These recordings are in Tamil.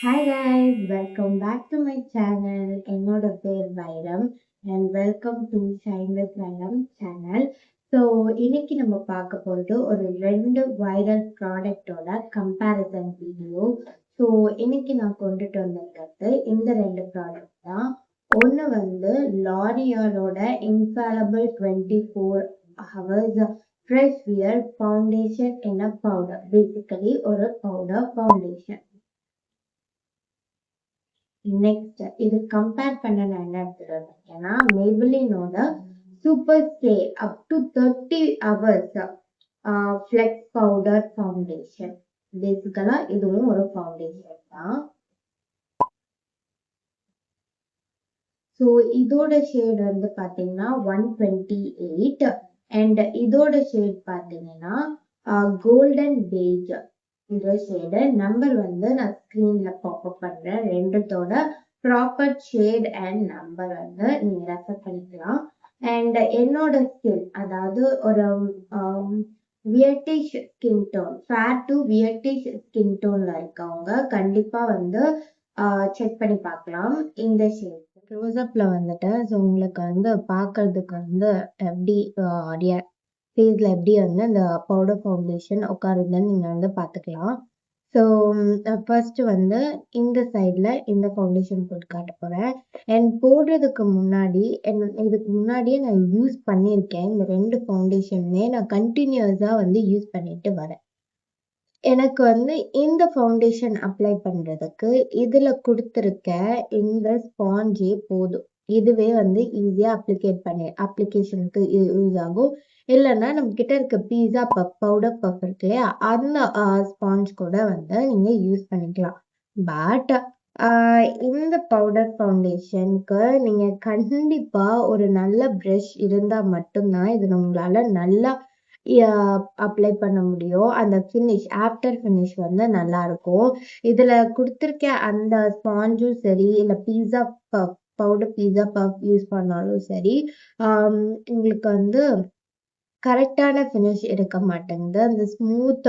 Hi guys, welcome back to my channel. என்னோட பேர் வைரம் and welcome to Shine with Vyram channel. So இன்னைக்கு நம்ம பார்க்க போகிறது ஒரு ரெண்டு வைரல் ப்ராடக்டோட கம்பேரிசன் வீடியோ. ஸோ இன்னைக்கு நான் கொண்டுட்டு வந்திருக்கிறது இந்த ரெண்டு ப்ராடக்ட் தான். ஒன்று வந்து லாரியலோட infallible 24 hours fresh wear foundation என்ன பவுடர், பேசிக்கலி ஒரு பவுடர் ஃபவுண்டேஷன். நெக்ஸ்ட் இது கம்பேர் பண்ண நான் என்ன எடுத்துட்டு வந்திருக்கேன்னா மேபிலினோட super stay up to 30 hours flex powder foundation. Basically இதுவும் ஒரு ஃபவுண்டேஷன் தான். ஸோ இதோட ஷேட் வந்து பார்த்தீங்கன்னா 128 அண்ட் இதோட ஷேட் பார்த்தீங்கன்னா கோல்டன் பேஜ். இந்த ஷேடு நம்பர் வந்து நான் ஸ்க்ரீன்ல பாப்அப் பண்றேன். ரெண்டுத்தோட ப்ராப்பர் ஷேட் அண்ட் நம்பர் வந்து நீங்க ரெஃபர் பண்ணிக்கலாம். அண்ட் என்னோட ஸ்கின், அதாவது ஒரு wheatish skin tone, fair to wheatish skin டோன்ல இருக்கவங்க கண்டிப்பா வந்து செக் பண்ணி பார்க்கலாம் இந்த ஷேட். க்ளோஸ்அப்ல வந்துட்டு ஸோ உங்களுக்கு வந்து பார்க்கறதுக்கு வந்து எப்படி ஃபேஸில் எப்படி வந்து அந்த பவுடர் ஃபவுண்டேஷன் உட்காருதுன்னு நீங்கள் வந்து பார்த்துக்கலாம். ஸோ ஃபர்ஸ்ட் வந்து இந்த சைடில் இந்த ஃபவுண்டேஷன் போட்டு காட்ட போகிறேன். அண்ட் போடுறதுக்கு முன்னாடி இதுக்கு முன்னாடியே நான் யூஸ் பண்ணியிருக்கேன். இந்த ரெண்டு ஃபவுண்டேஷனுமே நான் கண்டினியூஸாக வந்து யூஸ் பண்ணிட்டு வரேன். எனக்கு வந்து இந்த ஃபவுண்டேஷன் அப்ளை பண்ணுறதுக்கு இதில் கொடுத்துருக்க இந்த ஸ்பாஞ்சே போதும். இதுவே வந்து ஈஸியாக அப்ளிகேஷனுக்கு யூஸ் ஆகும். இல்லைன்னா நம்ம கிட்ட இருக்க பீஸா பஃப் பவுடர் பஃப் இருக்கு இல்லையா, அந்த ஸ்பாஞ்ச் கூட வந்து நீங்கள் யூஸ் பண்ணிக்கலாம். பட் இந்த பவுடர் ஃபவுண்டேஷனுக்கு நீங்கள் கண்டிப்பாக ஒரு நல்ல ப்ரஷ் இருந்தால் மட்டும்தான் இது நம்மளால நல்லா அப்ளை பண்ண முடியும். அந்த ஃபினிஷ், ஆஃப்டர் ஃபினிஷ் வந்து நல்லா இருக்கும். இதுல கொடுத்துருக்க அந்த ஸ்பாஞ்சும் சரி, இல்லை பீஸா பஃப் பவுடர் பீஸா பஃப் யூஸ் பண்ணாலும் சரி, உங்களுக்கு வந்து கரெக்டான ஃபினிஷ் இருக்க மாட்டேங்குது. அந்த ஸ்மூத்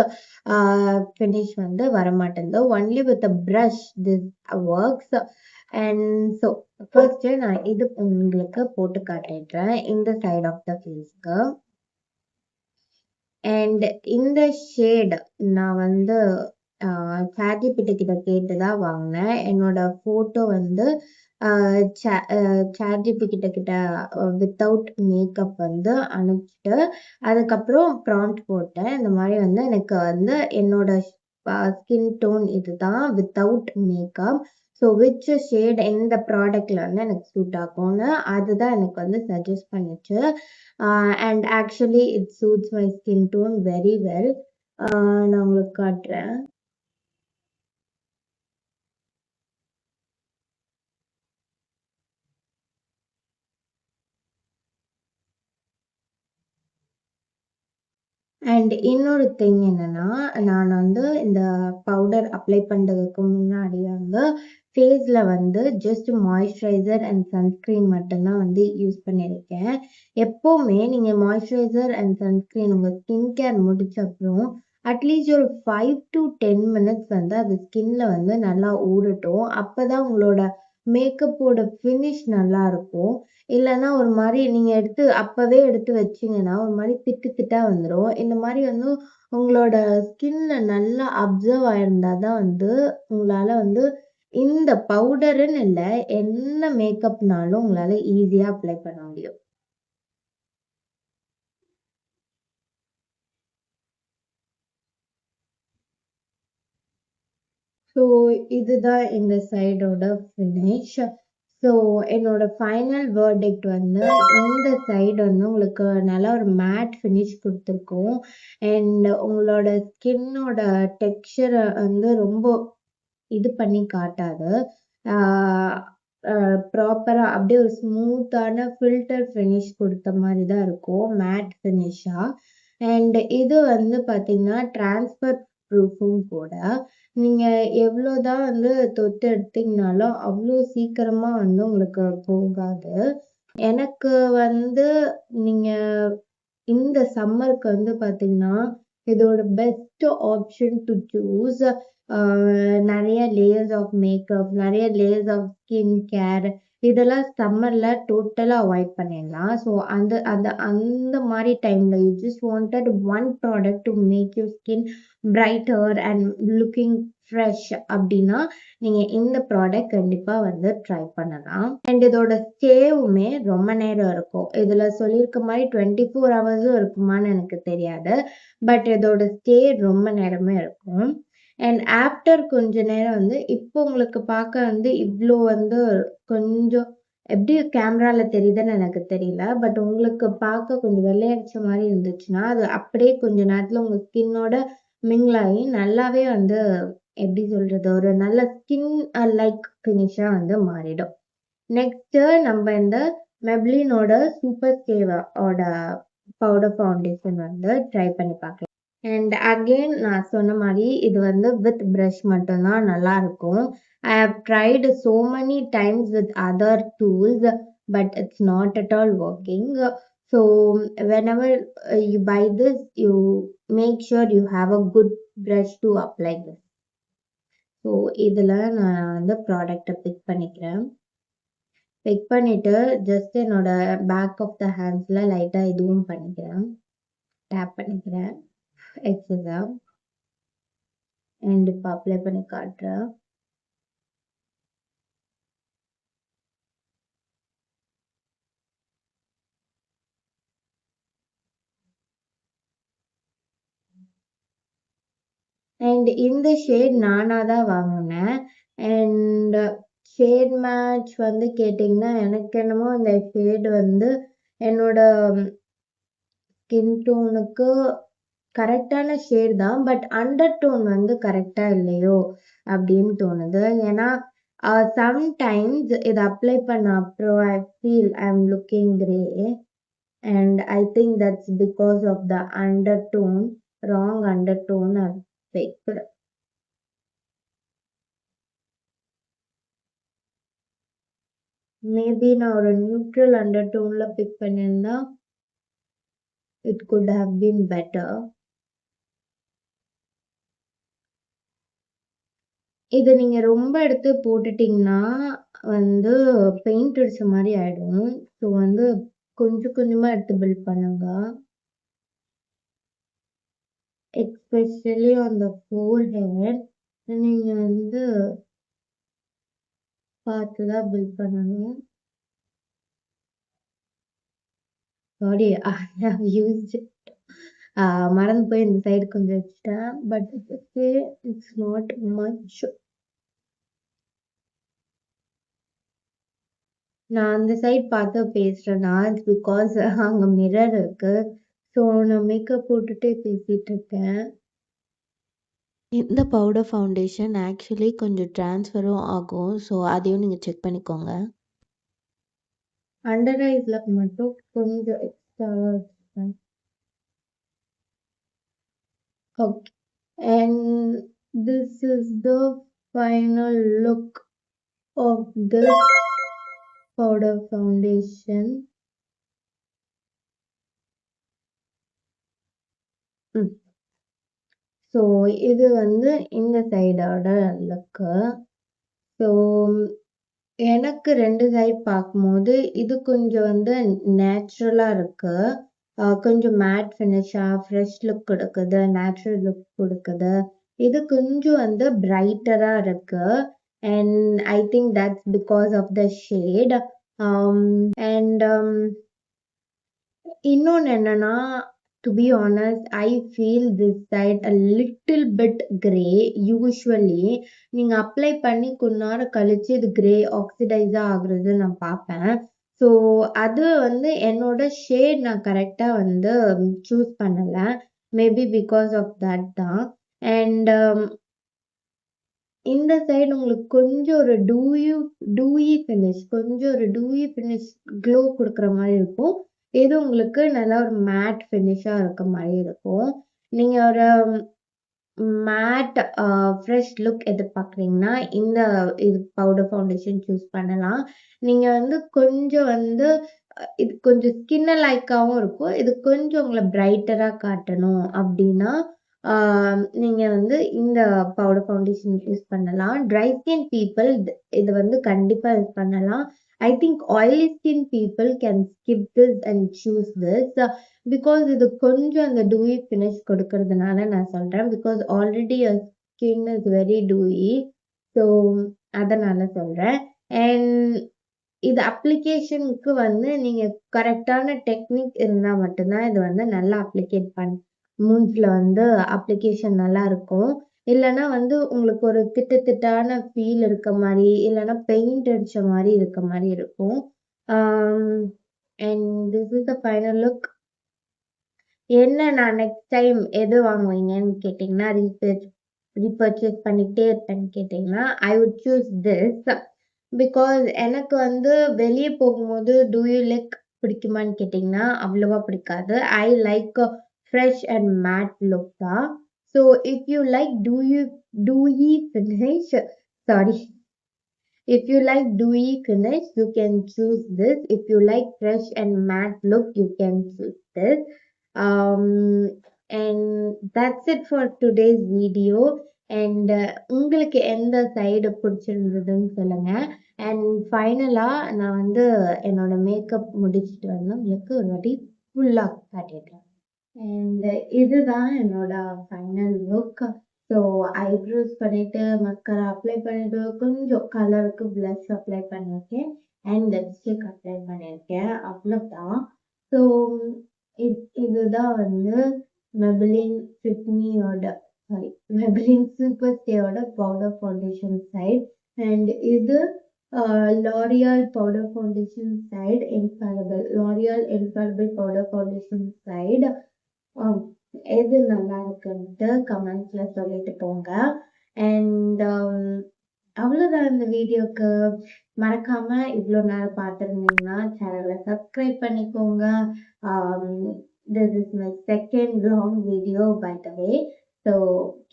ஃபினிஷ் வந்து வர மாட்டேங்குது. Only with brush this works. And so first நான் இது உங்களுக்கு போட்டு காட்டிடுறேன் இந்த சைட் ஆஃப் த ஃபேஸ்க்கு. அண்ட் இந்த ஷேட் நான் வந்து சாட்ஜிபிடி கிட்ட கேட்டு தான் வாங்கினேன். என்னோட ஃபோட்டோ வந்து சாட்ஜிபிடி கிட்ட வித்தவுட் மேக்கப் வந்து அனுப்பிச்சிட்டு அதுக்கப்புறம் ப்ராம்ப்ட் போட்டேன். இந்த மாதிரி வந்து எனக்கு வந்து என்னோட ஸ்கின் டோன் இதுதான் without makeup. So which shade எந்த ப்ராடக்ட்ல வந்து எனக்கு சூட் ஆகும்னு அதுதான் எனக்கு வந்து சஜஸ்ட் பண்ணிச்சு. And actually it suits my skin tone very well. நான் உங்களுக்கு காட்டுறேன். அண்ட் இன்னொரு திங் என்னன்னா, நான் வந்து இந்த பவுடர் அப்ளை பண்ணுறதுக்கு முன்னாடி வந்து ஃபேஸில் வந்து ஜஸ்ட் மாய்ஸ்சரைசர் அண்ட் சன்ஸ்க்ரீன் மட்டும்தான் வந்து யூஸ் பண்ணியிருக்கேன். எப்போவுமே நீங்கள் மாய்ஸ்சரைசர் அண்ட் சன்ஸ்க்ரீன் உங்கள் ஸ்கின் கேர் முடிச்ச அப்புறம் அட்லீஸ்ட் ஒரு 5 to 10 minutes வந்து அது ஸ்கின்ல வந்து நல்லா ஊறட்டும். அப்போ தான் உங்களோட மேக்கப்போட ஃபினிஷ் நல்லா இருக்கும். இல்லைன்னா ஒரு மாதிரி நீங்கள் அப்போவே எடுத்து வச்சிங்கன்னா ஒரு மாதிரி திட்டு திட்டாக வந்துடும். இந்த மாதிரி வந்து உங்களோட ஸ்கின்ல நல்லா அப்சர்வ் ஆயிருந்தா தான் வந்து உங்களால் வந்து இந்த பவுடருன்னு இல்லை, என்ன மேக்கப்னாலும் உங்களால் ஈஸியாக அப்ளை பண்ண முடியும். ஸோ இதுதான் இந்த சைடோட ஃபினிஷ். ஸோ என்னோட ஃபைனல் வேர்டிக்ட் வந்து இந்த சைடு வந்து உங்களுக்கு நல்லா ஒரு மேட் ஃபினிஷ் கொடுத்துருக்கோம். அண்ட் உங்களோட ஸ்கின்னோட டெக்ஸ்சரை வந்து ரொம்ப இது பண்ணி காட்டாது. ப்ராப்பராக அப்படியே ஒரு ஸ்மூத்தான ஃபில்டர் ஃபினிஷ் கொடுத்த மாதிரி தான் இருக்கும், மேட் ஃபினிஷாக. அண்ட் இது வந்து பார்த்தீங்கன்னா டிரான்ஸ்ஃபர் ப்ரூஃபும் கூட. நீங்கள் எவ்வளோ தான் வந்து தொட்டு எடுத்தீங்கனாலும் அவ்வளோ சீக்கிரமாக வந்து உங்களுக்கு போகாது. எனக்கு வந்து நீங்கள் இந்த சம்மருக்கு வந்து பார்த்தீங்கன்னா இதோட பெஸ்ட் ஆப்ஷன் டு சூஸ். நிறைய லேயர் லேயர்ஸ் ஆஃப் மேக்கப், நிறைய லேயர்ஸ் ஆஃப் ஸ்கின் கேர், இதெல்லாம் சம்மர்ல டோட்டலா அவாய்ட் பண்ணிடலாம். ஸோ அந்த அந்த அந்த மாதிரி டைம்ல you just wanted one product to make your skin brighter and looking fresh அப்படின்னா நீங்க இந்த ப்ராடக்ட் கண்டிப்பா வந்து ட்ரை பண்ணலாம். அண்ட் இதோட ஸ்டேவுமே ரொம்ப நேரம் இருக்கும். இதுல சொல்லியிருக்க மாதிரி 24 ஹவர்ஸும் இருக்குமான்னு எனக்கு தெரியாது. பட் இதோட ஸ்டே ரொம்ப நேரமே இருக்கும். அண்ட் ஆஃப்டர் கொஞ்ச நேரம் வந்து இப்போ உங்களுக்கு பார்க்க வந்து இவ்வளோ வந்து கொஞ்சம் எப்படி கேமரால தெரியுதுன்னு எனக்கு தெரியல. பட் உங்களுக்கு பார்க்க கொஞ்சம் வெள்ளையடிச்ச மாதிரி இருந்துச்சுன்னா அது அப்படியே கொஞ்ச நேரத்துல உங்க ஸ்கின்னோட மிங்கிள் ஆகி நல்லாவே வந்து எப்படி சொல்றது, ஒரு நல்ல ஸ்கின் லைக் ஃபினிஷா வந்து மாறிடும். நெக்ஸ்ட் நம்ம இந்த மெப்ளினோட சூப்பர் ஸ்டேவோட பவுடர் ஃபவுண்டேஷன் வந்து ட்ரை பண்ணி பார்க்கலாம். அண்ட் அகெயின் நான் சொன்ன மாதிரி இது வந்து வித் ப்ரஷ் மட்டும்தான் நல்லா இருக்கும். I have tried so many times with other tools, but it's not at all working. So whenever you buy this, you make sure you have a good brush to apply this. So இதில் நான் வந்து ப்ராடக்டை பிக் பண்ணிக்கிறேன். பிக் பண்ணிட்டு ஜஸ்ட் என்னோட பேக் ஆஃப் த ஹேண்ட்ஸில் லைட்டாக இதுவும் பண்ணிக்கிறேன், டேப் பண்ணிக்கிறேன் எக்ஸஸா. அண்ட் இப்போ அப்ளை பண்ணி காட்டுறேன். அண்ட் இந்த ஷேட் நானாக தான் வாங்கினேன். அண்ட் ஷேட் மேட்ச் வந்து கேட்டிங்கன்னா எனக்கு என்னமோ இந்த ஷேட் வந்து என்னோட ஸ்கின் டோனுக்கு கரெக்டான ஷேட் தான். பட் அண்டர் டோன் வந்து கரெக்டாக இல்லையோ அப்படின்னு தோணுது. ஏன்னா சம்டைம்ஸ் இதை அப்ளை பண்ண அப்புறம் I feel I am looking grey. And I think that's because of the undertone, wrong undertone I picked. Maybe நான் ஒரு நியூட்ரல் அண்டர் டோன்ல பிக் பண்ணியிருந்தா it could have been better. இதை நீங்க ரொம்ப எடுத்து போட்டுட்டீங்கன்னா வந்து பெயிண்ட் அடிச்ச மாதிரி ஆயிடும். ஸோ வந்து கொஞ்சம் கொஞ்சமா எடுத்து பில்ட் பண்ணுங்க. எஸ்பெஷலி ஆன் த ஃபோர்ஹெட் நீங்க வந்து பார்த்துதான் பில்ட் பண்ணணும். சாரி, ஐ ஹவ் யூஸ்ட் மறந்து போய் இந்த சைடு கொஞ்சம் வச்சுட்டேன். But it's not much. நான் அந்த சைட் பார்த்து பேசுறேன்னா இட்ஸ் பிகாஸ் அங்க மிரர் இருக்கு. ஸோ நான் மேக்கப் போட்டுட்டே பேசிட்டு இருக்கேன். இந்த பவுடர் ஃபவுண்டேஷன் ஆக்சுவலி கொஞ்சம் ட்ரான்ஸ்ஃபரும் ஆகும். ஸோ அதையும் நீங்கள் செக் பண்ணிக்கோங்க. அண்டர் ஐஸ்ல மட்டும் கொஞ்சம் எக்ஸ்ட்ராவா வச்சுருக்கேன். Okay, and this is the final look of this powder foundation. So இது வந்து இந்த சைடோட லுக்கு. ஸோ எனக்கு ரெண்டு சைட் பார்க்கும்போது இது கொஞ்சம் வந்து நேச்சுரலாக இருக்கு. கொஞ்சம் மேட் ஃபினிஷாக ஃப்ரெஷ் லுக் கொடுக்குது, நேச்சுரல் லுக் கொடுக்குது. இது கொஞ்சம் வந்து பிரைட்டராக இருக்கு. And I think that's because of the shade. அண்ட் இன்னொன்று என்னன்னா, to be honest, I feel this side a little bit grey. Usually நீங்க அப்ளை பண்ணி கொஞ்ச நேரம் கழிச்சு இது கிரே ஆக்சிடைஸா ஆகுறது நான் பார்ப்பேன். ஸோ அது வந்து என்னோட ஷேட் நான் கரெக்டா வந்து சூஸ் பண்ணல. மேபி பிகாஸ் ஆஃப் தட் தான். அண்ட் இந்த சைடு உங்களுக்கு கொஞ்சம் ஒரு டூயி ஃபினிஷ், கொஞ்சம் ஒரு டூயி ஃபினிஷ் க்ளோ கொடுக்குற மாதிரி இருக்கும். இது உங்களுக்கு நல்லா ஒரு மேட் ஃபினிஷாக இருக்க மாதிரி இருக்கும். நீங்கள் ஒரு மேட் ஃப்ரெஷ் லுக் எதிர்பார்க்குறீங்கன்னா இந்த இது பவுடர் ஃபவுண்டேஷன் சூஸ் பண்ணலாம். நீங்கள் வந்து கொஞ்சம் வந்து இது கொஞ்சம் ஸ்கின்ன லைக்காகவும் இருக்கும். இது கொஞ்சம் உங்களை பிரைட்டராக காட்டணும் அப்படின்னா நீங்க வந்து இந்த பவுடர் ஃபவுண்டேஷன் யூஸ் பண்ணலாம். ட்ரை ஸ்கின் பீப்பிள் இது வந்து கண்டிப்பா யூஸ் பண்ணலாம். I think oily skin people can skip this and choose this. Because இது கொஞ்சம் அந்த டூயி ஃபினிஷ் கொடுக்கறதுனால நான் சொல்றேன். Because already your skin is very Dewey. So அதனால சொல்றேன். அண்ட் இது அப்ளிகேஷனுக்கு வந்து நீங்க கரெக்டான டெக்னிக் இருந்தா மட்டும் தான் இது வந்து நல்லா அப்ளிகேட் மூஞ்சில வந்து அப்ளிகேஷன் நல்லா இருக்கும். இல்லன்னா வந்து உங்களுக்கு ஒரு திட்டான ஃபீல் இருக்க மாரி, இல்லன்னா பெயிண்ட் அடிச்ச மாரி இருக்க மாரி இருக்கும். And this is the final look. என்ன நான் நெக்ஸ்ட் டைம் எது வாங்குவீங்கன்னு கேட்டீங்கன்னா, ரீபர்ச்சேஸ் பண்ணிக்கிட்டே இருப்பேன்னு கேட்டீங்கன்னா, I would choose this. Because எனக்கு வந்து வெளிய போகும்போது டூயு லுக் பிடிக்குமான்னு கேட்டீங்கன்னா, அவ்வளவா பிடிக்காது. I like fresh and matte look தான். So if you like dewy finish sorry. If you like dewy finish, you can choose this. If you like fresh and matte look, you can choose this. Um, and that's it for today's video. And உங்களுக்கு எந்த சைடு பிடிச்சிருந்ததுன்னு சொல்லுங்க. அண்ட் ஃபைனலாக நான் வந்து என்னோட மேக்கப் முடிச்சுட்டு வந்து உங்களுக்கு ஒரு வாட்டி ஃபுல்லாக காட்டிடுறேன். அண்ட் இதுதான் என்னோட ஃபைனல் லுக். ஸோ ஐப்ரோஸ் பண்ணிட்டு மஸ்காரா அப்ளை பண்ணிட்டு கொஞ்சம் கலருக்கு ப்ளஷ் அப்ளை பண்ணியிருக்கேன் அண்ட் லிப்ஸ்டிக் அப்ளை பண்ணியிருக்கேன். அவ்வளோதான். ஸோ இதுதான் வந்து மெபிலின் ஃபிட்மியோட மெபிலின் சூப்பர் ஸ்டேயோட பவுடர் ஃபவுண்டேஷன் சைட். அண்ட் இது L'Oreal powder foundation side L'Oreal infallible powder foundation side. எது நல்லா இருக்குன்ட்டு கமெண்ட்ஸ்ல சொல்லிட்டு போங்க. அண்ட் அவ்வளோதான் இந்த வீடியோக்கு. மறக்காம இவ்வளோ நேரம் பார்த்துருந்தீங்கன்னா சேனலை சப்ஸ்கிரைப் பண்ணிக்கோங்க. This is my second long video by the way. So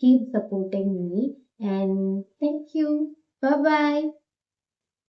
keep supporting me and thank you. Bye bye.